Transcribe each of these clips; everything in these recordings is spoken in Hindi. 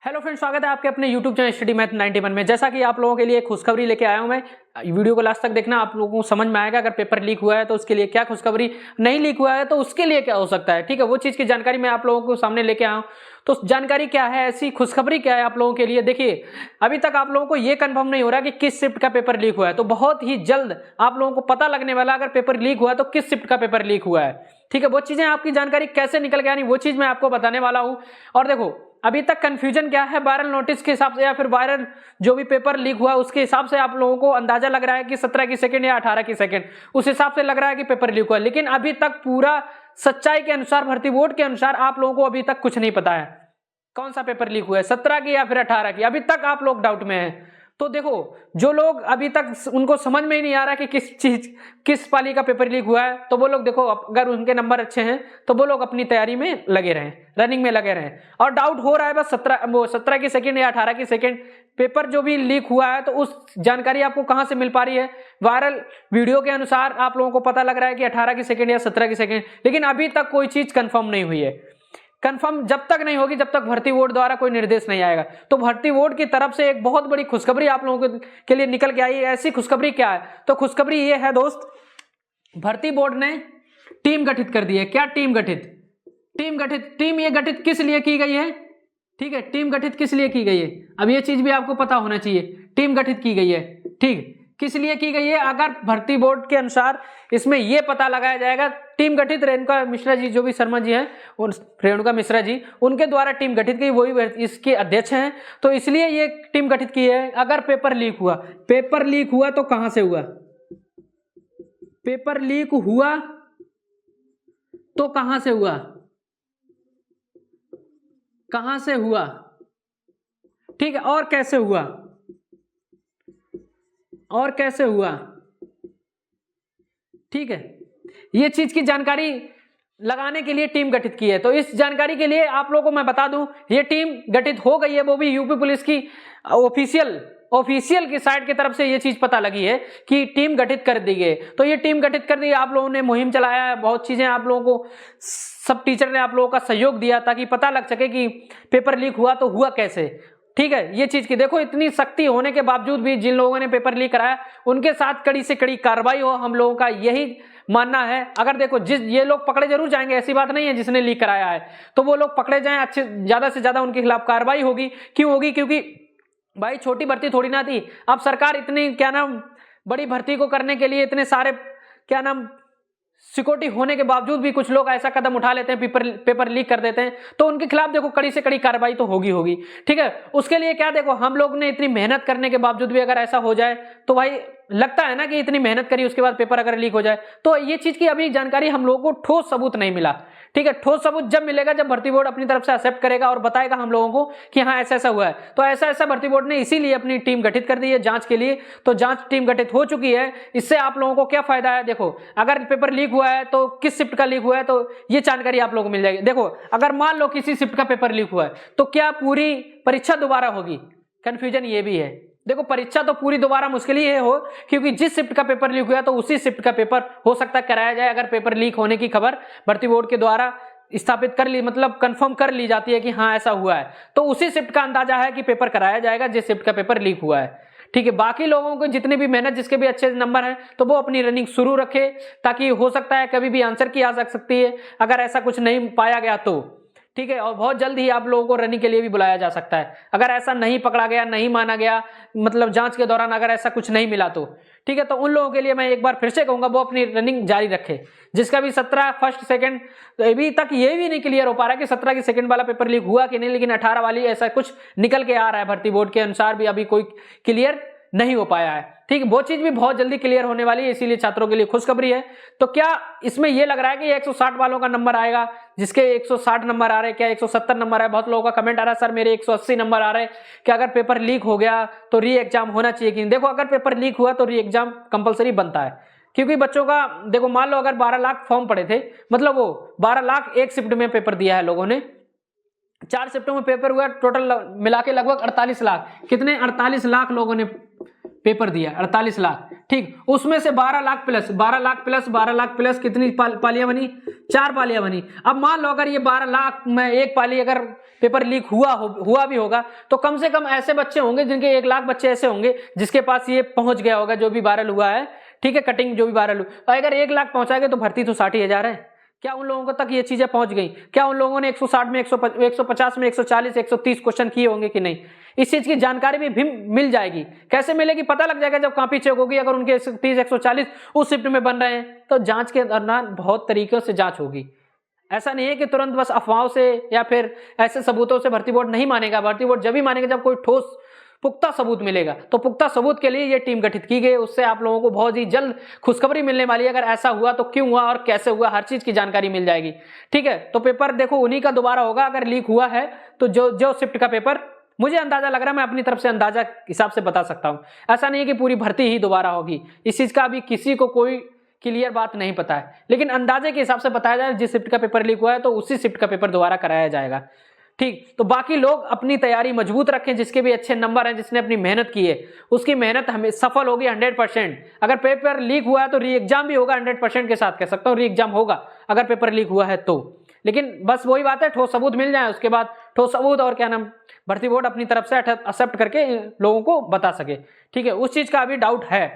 हेलो फ्रेंड्स, स्वागत है आपके अपने यूट्यूब चैनल स्टडी मैथ 91 में। जैसा कि आप लोगों के लिए खुशखबरी लेके आया हूं मैं, वीडियो को लास्ट तक देखना, आप लोगों को समझ में आएगा। अगर पेपर लीक हुआ है तो उसके लिए क्या खुशखबरी, नहीं लीक हुआ है तो उसके लिए क्या हो सकता है, ठीक है, वो चीज की जानकारी मैं आप लोगों को सामने लेके आया हूं। तो जानकारी क्या है, ऐसी खुशखबरी क्या है आप लोगों के लिए। देखिए, अभी तक आप लोगों को ये कंफर्म नहीं हो रहा कि किस शिफ्ट का पेपर लीक हुआ है, तो बहुत ही जल्द आप लोगों को पता लगने वाला अगर पेपर लीक हुआ है तो किस शिफ्ट का पेपर लीक हुआ है, ठीक है। वो चीजें आपकी जानकारी कैसे निकल के आनी, वो चीज मैं आपको बताने वाला हूं। और देखो, अभी तक कंफ्यूजन क्या है, वायरल नोटिस के हिसाब से या फिर वायरल जो भी पेपर लीक हुआ उसके हिसाब से आप लोगों को अंदाजा लग रहा है कि 17 की सेकंड या 18 की सेकंड, उस हिसाब से लग रहा है कि पेपर लीक हुआ है। लेकिन अभी तक पूरा सच्चाई के अनुसार, भर्ती बोर्ड के अनुसार आप लोगों को अभी तक कुछ नहीं पता है कौन सा पेपर लीक हुआ है, 17 की या फिर 18 की। अभी तक आप लोग डाउट में हैं। तो देखो, जो लोग अभी तक उनको समझ में ही नहीं आ रहा कि किस पाली का पेपर लीक हुआ है, तो वो लोग देखो, अगर उनके नंबर अच्छे हैं तो वो लोग अपनी तैयारी में लगे रहें, रनिंग में लगे रहें। और डाउट हो रहा है बस 17 की सेकंड या 18 की सेकंड पेपर जो भी लीक हुआ है, तो उस जानकारी आपको कहां से मिल पा रही है। वायरल वीडियो के अनुसार आप लोगों को पता लग रहा है कि 18 की सेकंड या 17 की सेकंड, लेकिन अभी तक कोई चीज कंफर्म नहीं हुई है। कंफर्म जब तक नहीं होगी, जब तक भर्ती बोर्ड द्वारा कोई निर्देश नहीं आएगा। तो भर्ती बोर्ड की तरफ से एक बहुत बड़ी खुशखबरी आप लोगों के लिए निकल के आई है। ऐसी खुशखबरी क्या है, तो खुशखबरी ये है दोस्त, भर्ती बोर्ड ने टीम गठित कर दी है। क्या टीम गठित, टीम ये गठित किस लिए की गई है, ठीक है, टीम गठित किस लिए की गई है, अब ये चीज भी आपको पता होना चाहिए। टीम गठित की गई है, ठीक, किस लिए की गई है। अगर भर्ती बोर्ड के अनुसार इसमें यह पता लगाया जाएगा, टीम गठित रेणुका मिश्रा जी, जो भी शर्मा जी हैं, रेणुका मिश्रा जी, उनके द्वारा टीम गठित की, वही इसके अध्यक्ष हैं, तो इसलिए ये टीम गठित की है। अगर पेपर लीक हुआ तो कहां से हुआ, पेपर लीक हुआ तो कहां से हुआ, कहां से हुआ, ठीक है, और कैसे हुआ, और कैसे हुआ, ठीक है, ये चीज की जानकारी लगाने के लिए टीम गठित की है। तो इस जानकारी के लिए आप लोगों को मैं बता दूं, ये टीम गठित हो गई है, वो भी यूपी पुलिस की ऑफिशियल की साइट की तरफ से ये चीज पता लगी है कि टीम गठित कर दी गई। तो ये टीम गठित कर दी, आप लोगों ने मुहिम चलाया है, बहुत चीजें आप लोगों को, सब टीचर ने आप लोगों का सहयोग दिया ताकि पता लग सके कि पेपर लीक हुआ तो हुआ कैसे, ठीक है। ये चीज की देखो, इतनी सख्ती होने के बावजूद भी जिन लोगों ने पेपर लीक कराया उनके साथ कड़ी से कड़ी कार्रवाई हो, हम लोगों का यही मानना है। अगर देखो, ये लोग पकड़े जरूर जाएंगे, ऐसी बात नहीं है, जिसने लीक कराया है तो वो लोग पकड़े जाएं, अच्छे ज्यादा से ज्यादा उनके खिलाफ कार्रवाई होगी। क्यों होगी, क्योंकि भाई छोटी भर्ती थोड़ी ना थी। अब सरकार इतनी बड़ी भर्ती को करने के लिए इतने सारे सिक्योरिटी होने के बावजूद भी कुछ लोग ऐसा कदम उठा लेते हैं, पेपर लीक कर देते हैं, तो उनके खिलाफ देखो कड़ी से कड़ी कार्रवाई तो होगी, ठीक है। उसके लिए क्या, देखो, हम लोग ने इतनी मेहनत करने के बावजूद भी अगर ऐसा हो जाए तो भाई लगता है ना कि इतनी मेहनत करी, उसके बाद पेपर अगर लीक हो जाए, तो ये चीज की अभी जानकारी हम लोगों को ठोस सबूत नहीं मिला, ठीक है। ठोस सबूत जब मिलेगा, जब भर्ती बोर्ड अपनी तरफ से एक्सेप्ट करेगा और बताएगा हम लोगों को कि हाँ ऐसा ऐसा हुआ है। तो ऐसा भर्ती बोर्ड ने इसीलिए अपनी टीम गठित कर दी है जांच के लिए। तो जांच टीम गठित हो चुकी है। इससे आप लोगों को क्या फायदा है, देखो, अगर पेपर लीक हुआ है तो किस शिफ्ट का लीक हुआ है, तो ये जानकारी आप लोगों को मिल जाएगी। देखो, अगर मान लो किसी शिफ्ट का पेपर लीक हुआ है तो क्या पूरी परीक्षा दोबारा होगी, कंफ्यूजन ये भी है। देखो, परीक्षा तो पूरी दोबारा मुश्किल ही हो, क्योंकि जिस शिफ्ट का पेपर लीक हुआ तो उसी शिफ्ट का पेपर हो सकता है कराया जाए। अगर पेपर लीक होने की खबर भर्ती बोर्ड के द्वारा स्थापित कर ली, मतलब कंफर्म कर ली जाती है कि हाँ ऐसा हुआ है, तो उसी शिफ्ट का अंदाजा है कि पेपर कराया जाएगा जिस शिफ्ट का पेपर लीक हुआ है, ठीक है। बाकी लोगों को जितने भी मेहनत, जिसके भी अच्छे नंबर हैं, तो वो अपनी रनिंग शुरू रखे, ताकि हो सकता है कभी भी आंसर की आ सकती है अगर ऐसा कुछ नहीं पाया गया तो, ठीक है। और बहुत जल्द ही आप लोगों को रनिंग के लिए भी बुलाया जा सकता है अगर ऐसा नहीं पकड़ा गया, नहीं माना गया, मतलब जांच के दौरान अगर ऐसा कुछ नहीं मिला तो, ठीक है। तो उन लोगों के लिए मैं एक बार फिर से कहूंगा, वो अपनी रनिंग जारी रखे। जिसका भी 17 फर्स्ट सेकंड, तो अभी तक ये भी नहीं क्लियर हो पा रहा है कि 17 की सेकंड वाला पेपर लीक हुआ कि नहीं, लेकिन 18 वाली ऐसा कुछ निकल के आ रहा है। भर्ती बोर्ड के अनुसार भी अभी कोई क्लियर नहीं हो पाया है, ठीक है। वो चीज भी बहुत जल्दी क्लियर होने वाली है, इसीलिए छात्रों के लिए खुशखबरी है। तो क्या इसमें यह लग रहा है कि 160 वालों का नंबर आएगा, जिसके 160 नंबर आ रहे हैं, क्या 170 नंबर है। बहुत लोगों का कमेंट आ रहा है, सर मेरे 180 नंबर आ रहे हैं, कि अगर पेपर लीक हो गया तो री एग्जाम होना चाहिए कि नहीं। देखो, अगर पेपर लीक हुआ तो री एग्जाम कंपलसरी बनता है, क्योंकि बच्चों का देखो, मान लो अगर 12 लाख फॉर्म पड़े थे, मतलब वो 12 लाख एक शिफ्ट में पेपर दिया है लोगों ने, 4 शिफ्टों में पेपर हुआ, टोटल मिला के लगभग 48 लाख, कितने 48 लाख लोगों ने पेपर दिया 48 लाख, ठीक, उसमें से 12 लाख प्लस 12 लाख प्लस कितनी पालियां बनी? 4 पालियां बनी। अब मान लो अगर ये 12 लाख में एक पाली अगर पेपर लीक हुआ भी होगा तो कम से कम ऐसे बच्चे होंगे जिनके 1 लाख बच्चे ऐसे होंगे जिसके पास ये पहुंच गया होगा जो भी वायरल हुआ है, ठीक है, कटिंग जो भी वायरल हुआ। अगर 1 लाख पहुंचाएंगे तो भर्ती तो 60,000 है। क्या उन लोगों तक ये चीजें पहुंच गई? क्या उन लोगों ने 160 में 150 में 140 130 क्वेश्चन किए होंगे कि नहीं? इस चीज की जानकारी भी मिल जाएगी। कैसे मिलेगी? पता लग जाएगा जब कॉपी चेक होगी। अगर उनके 130 140 उस शिफ्ट में बन रहे हैं तो जांच के दौरान बहुत तरीकों से जांच होगी। ऐसा नहीं है कि तुरंत बस अफवाहों से या फिर ऐसे सबूतों से भर्ती बोर्ड नहीं मानेगा। भर्ती बोर्ड जब भी मानेगा जब कोई ठोस पुख्ता सबूत मिलेगा। तो पुख्ता सबूत के लिए ये टीम गठित की गई, उससे आप लोगों को बहुत ही जल्द खुशखबरी मिलने वाली है। अगर ऐसा हुआ तो क्यों हुआ और कैसे हुआ, हर चीज की जानकारी मिल जाएगी, ठीक है। तो पेपर देखो उन्हीं का दोबारा होगा। अगर लीक हुआ है तो जो शिफ्ट का पेपर, मुझे अंदाजा लग रहा है, मैं अपनी तरफ से अंदाजा हिसाब से बता सकता हूं। ऐसा नहीं है कि पूरी भर्ती ही दोबारा होगी, इस चीज का अभी किसी को कोई क्लियर बात नहीं पता है, लेकिन अंदाजे के हिसाब से बताया जाए जिस शिफ्ट का पेपर लीक हुआ है तो उसी शिफ्ट का पेपर दोबारा कराया जाएगा, ठीक। तो बाकी लोग अपनी तैयारी मजबूत रखें, जिसके भी अच्छे नंबर हैं, जिसने अपनी मेहनत की है उसकी मेहनत हमें सफल होगी 100%। अगर पेपर लीक हुआ है तो री एग्जाम भी होगा 100% के साथ कह सकता हूँ, री एग्जाम होगा अगर पेपर लीक हुआ है तो। लेकिन बस वही बात है, ठोस सबूत मिल जाए, उसके बाद ठोस सबूत और क्या नाम भर्ती बोर्ड अपनी तरफ से एक्सेप्ट करके लोगों को बता सके, ठीक है। उस चीज का अभी डाउट है।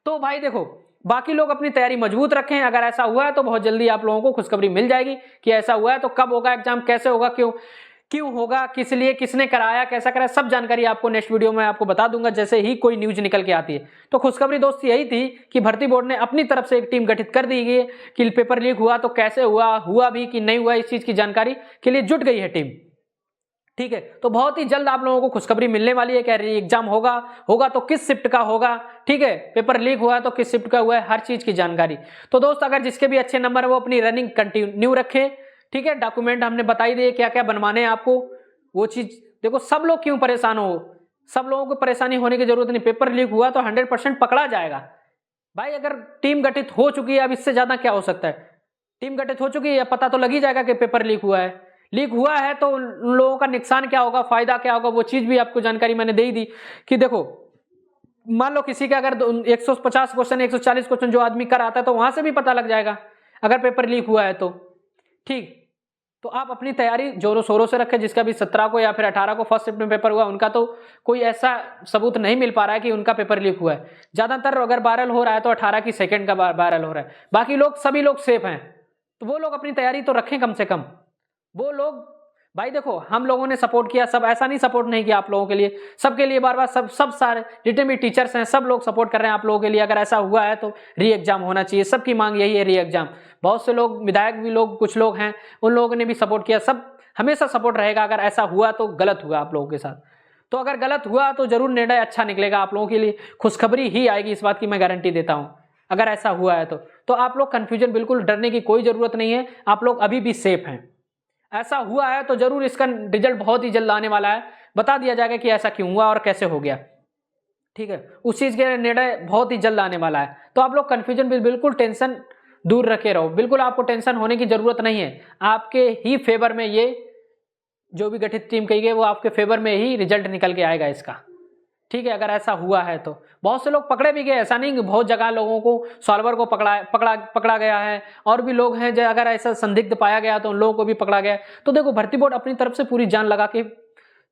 तो भाई देखो बाकी लोग अपनी तैयारी मजबूत रखें। अगर ऐसा हुआ है तो बहुत जल्दी आप लोगों को खुशखबरी मिल जाएगी कि ऐसा हुआ है। तो कब होगा एग्जाम, कैसे होगा, क्यों होगा, किस लिए, किसने कराया, कैसा कराया, सब जानकारी आपको नेक्स्ट वीडियो में आपको बता दूंगा जैसे ही कोई न्यूज निकल के आती है। तो खुशखबरी दोस्त यही थी कि भर्ती बोर्ड ने अपनी तरफ से एक टीम गठित कर दी गई कि पेपर लीक हुआ तो कैसे हुआ भी कि नहीं हुआ, इस चीज की जानकारी के लिए जुट गई है टीम, ठीक है। तो बहुत ही जल्द आप लोगों को खुशखबरी मिलने वाली है। क्या एग्जाम होगा तो किस शिफ्ट का होगा, ठीक है, पेपर लीक हुआ तो किस शिफ्ट का हुआ है, हर चीज की जानकारी। तो दोस्त अगर जिसके भी अच्छे नंबर है वो अपनी रनिंग कंटिन्यू रखे, ठीक है। डॉक्यूमेंट हमने बताई दिए क्या क्या बनवाने हैं आपको, वो चीज देखो। सब लोग क्यों परेशान हो, सब लोगों को परेशानी होने की जरूरत नहीं। पेपर लीक हुआ तो 100% पकड़ा जाएगा भाई। अगर टीम गठित हो चुकी है, अब इससे ज्यादा क्या हो सकता है। टीम गठित हो चुकी है, पता तो लग ही जाएगा कि पेपर लीक हुआ है। लीक हुआ है तो उन लोगों का नुकसान क्या होगा, फायदा क्या होगा, वो चीज भी आपको जानकारी मैंने दे ही दी कि देखो मान लो किसी का अगर 150 क्वेश्चन 140 क्वेश्चन जो आदमी कर आता है तो वहां से भी पता लग जाएगा अगर पेपर लीक हुआ है तो, ठीक। तो आप अपनी तैयारी जोरों शोरों से रखें। जिसका भी 17 को या फिर 18 को फर्स्ट शिफ्ट में पेपर हुआ उनका तो कोई ऐसा सबूत नहीं मिल पा रहा है कि उनका पेपर लीक हुआ है। ज्यादातर अगर वायरल हो रहा है तो 18 की सेकंड का वायरल हो रहा है, बाकी लोग सभी लोग सेफ हैं। तो वो लोग अपनी तैयारी तो रखें कम से कम। वो लोग भाई देखो हम लोगों ने सपोर्ट किया, सब ऐसा नहीं सपोर्ट नहीं किया आप लोगों के लिए, सबके लिए बार बार सब सारे जितने भी टीचर्स हैं सब लोग सपोर्ट कर रहे हैं आप लोगों के लिए। अगर ऐसा हुआ है तो री एग्जाम होना चाहिए, सबकी मांग यही है री एग्जाम। बहुत से लोग विधायक भी लोग कुछ लोग हैं उन लोगों ने भी सपोर्ट किया, सब हमेशा सपोर्ट रहेगा। अगर ऐसा हुआ तो गलत हुआ आप लोगों के साथ, तो अगर गलत हुआ तो जरूर निर्णय अच्छा निकलेगा आप लोगों के लिए, खुशखबरी ही आएगी, इस बात की मैं गारंटी देता हूं। अगर ऐसा हुआ है तो आप लोग कंफ्यूजन बिल्कुल डरने की कोई जरूरत नहीं है, आप लोग अभी भी सेफ हैं। ऐसा हुआ है तो जरूर इसका रिजल्ट बहुत ही जल्द आने वाला है, बता दिया जाएगा कि ऐसा क्यों हुआ और कैसे हो गया, ठीक है। उस चीज के निर्णय बहुत ही जल्द आने वाला है। तो आप लोग कंफ्यूजन बिल्कुल टेंशन दूर रखे रहो, बिल्कुल आपको टेंशन होने की जरूरत नहीं है। आपके ही फेवर में ये जो भी गठित टीम कही गई वो आपके फेवर में ही रिजल्ट निकल के आएगा इसका, ठीक है। अगर ऐसा हुआ है तो बहुत से लोग पकड़े भी गए, ऐसा नहीं कि बहुत जगह लोगों को सॉल्वर को पकड़ा गया है, और भी लोग हैं जो अगर ऐसा संदिग्ध पाया गया तो उन लोगों को भी पकड़ा गया। तो देखो भर्ती बोर्ड अपनी तरफ से पूरी जान लगा के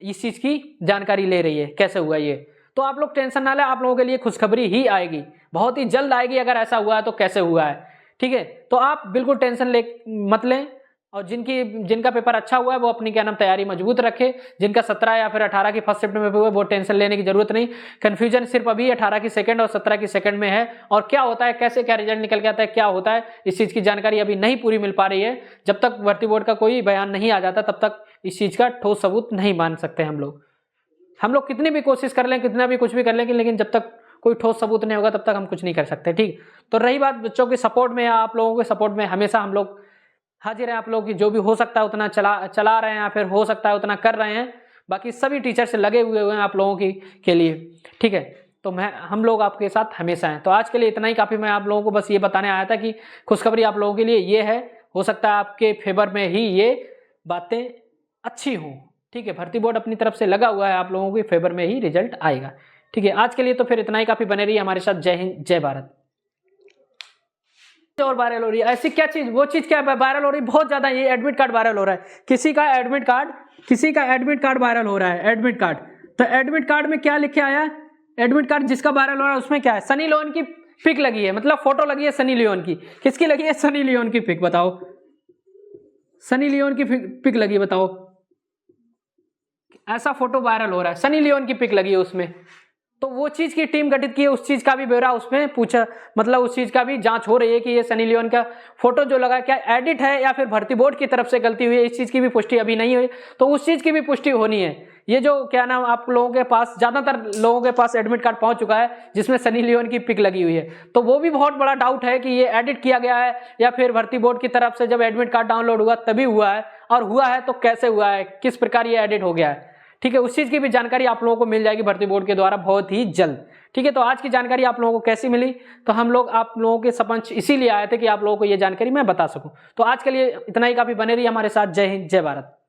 इस चीज की जानकारी ले रही है कैसे हुआ ये। तो आप लोग टेंशन ना लें, आप लोगों के लिए खुशखबरी ही आएगी, बहुत ही जल्द आएगी। अगर ऐसा हुआ है तो कैसे हुआ है, ठीक है। तो आप बिल्कुल टेंशन मत लें, और जिनका पेपर अच्छा हुआ है वो अपनी क्या नाम तैयारी मजबूत रखे। जिनका 17 या फिर 18 की फर्स्ट शिफ्ट में हुआ है वो टेंशन लेने की जरूरत नहीं। कंफ्यूजन सिर्फ अभी 18 की सेकंड और 17 की सेकंड में है, और क्या होता है, कैसे क्या रिजल्ट निकल के आता है, क्या होता है, इस चीज की जानकारी अभी नहीं पूरी मिल पा रही है। जब तक भर्ती बोर्ड का कोई बयान नहीं आ जाता तब तक इस चीज का ठोस सबूत नहीं मान सकते हम लोग कितनी भी कोशिश कर लें, कितना भी कुछ भी कर लें, लेकिन जब तक कोई ठोस सबूत नहीं होगा तब तक हम कुछ नहीं कर सकते, ठीक। तो रही बात बच्चों के सपोर्ट में, या आप लोगों के सपोर्ट में हमेशा हम लोग हाजिर है। आप लोग की जो भी हो सकता है उतना चला रहे हैं, या फिर हो सकता है उतना कर रहे हैं। बाकी सभी टीचर से लगे हुए हैं आप लोगों के लिए, ठीक है। तो हम लोग आपके साथ हमेशा हैं। तो आज के लिए इतना ही काफी। मैं आप लोगों को बस ये बताने आया था कि खुशखबरी आप लोगों के लिए ये है, हो सकता है आपके फेवर में ही ये बातें अच्छी हों, ठीक है। भर्ती बोर्ड अपनी तरफ से लगा हुआ है, आप लोगों के फेवर में ही रिजल्ट आएगा, ठीक है, आज के लिए तो फिर इतना ही काफी। बने रहिए हमारे साथ। जय हिंद, जय भारत। और वायरल हो रही है ऐसी क्या चीज, वो चीज क्या वायरल हो रही है बहुत ज्यादा, ये एडमिट कार्ड वायरल हो रहा है। किसी का एडमिट कार्ड वायरल हो रहा है, एडमिट कार्ड। तो एडमिट कार्ड में क्या लिखे आया है, एडमिट कार्ड जिसका वायरल हो रहा है उसमें क्या है, सनी लियोन की पिक लगी है, मतलब फोटो लगी है सनी लियोन की। किसकी लगी है, सनी लियोन की पिक। बताओ, सनी लियोन की पिक लगी है, बताओ। ऐसा फोटो वायरल हो रहा है, सनी लियोन की पिक लगी है उसमें। तो वो चीज की टीम गठित की है, उस चीज का भी ब्यौरा उसमें पूछा, मतलब उस चीज का भी जांच हो रही है कि ये सनी लियोन का फोटो जो लगा क्या एडिट है या फिर भर्ती बोर्ड की तरफ से गलती हुई है। इस चीज की भी पुष्टि अभी नहीं हुई, तो उस चीज की भी पुष्टि होनी है। ये जो क्या नाम आप लोगों के पास, ज्यादातर लोगों के पास एडमिट कार्ड पहुंच चुका है जिसमें सनी लियोन की पिक लगी हुई है, तो वो भी बहुत बड़ा डाउट है कि ये एडिट किया गया है या फिर भर्ती बोर्ड की तरफ से जब एडमिट कार्ड डाउनलोड हुआ तभी हुआ है, और हुआ है तो कैसे हुआ है, किस प्रकार ये एडिट हो गया है। ठीक है, उस चीज की भी जानकारी आप लोगों को मिल जाएगी भर्ती बोर्ड के द्वारा बहुत ही जल्द। ठीक है, तो आज की जानकारी आप लोगों को कैसी मिली, तो हम लोग आप लोगों के समक्ष इसीलिए आए थे कि आप लोगों को ये जानकारी मैं बता सकूं। तो आज के लिए इतना ही काफी। बने रहिए हमारे साथ। जय हिंद, जय भारत।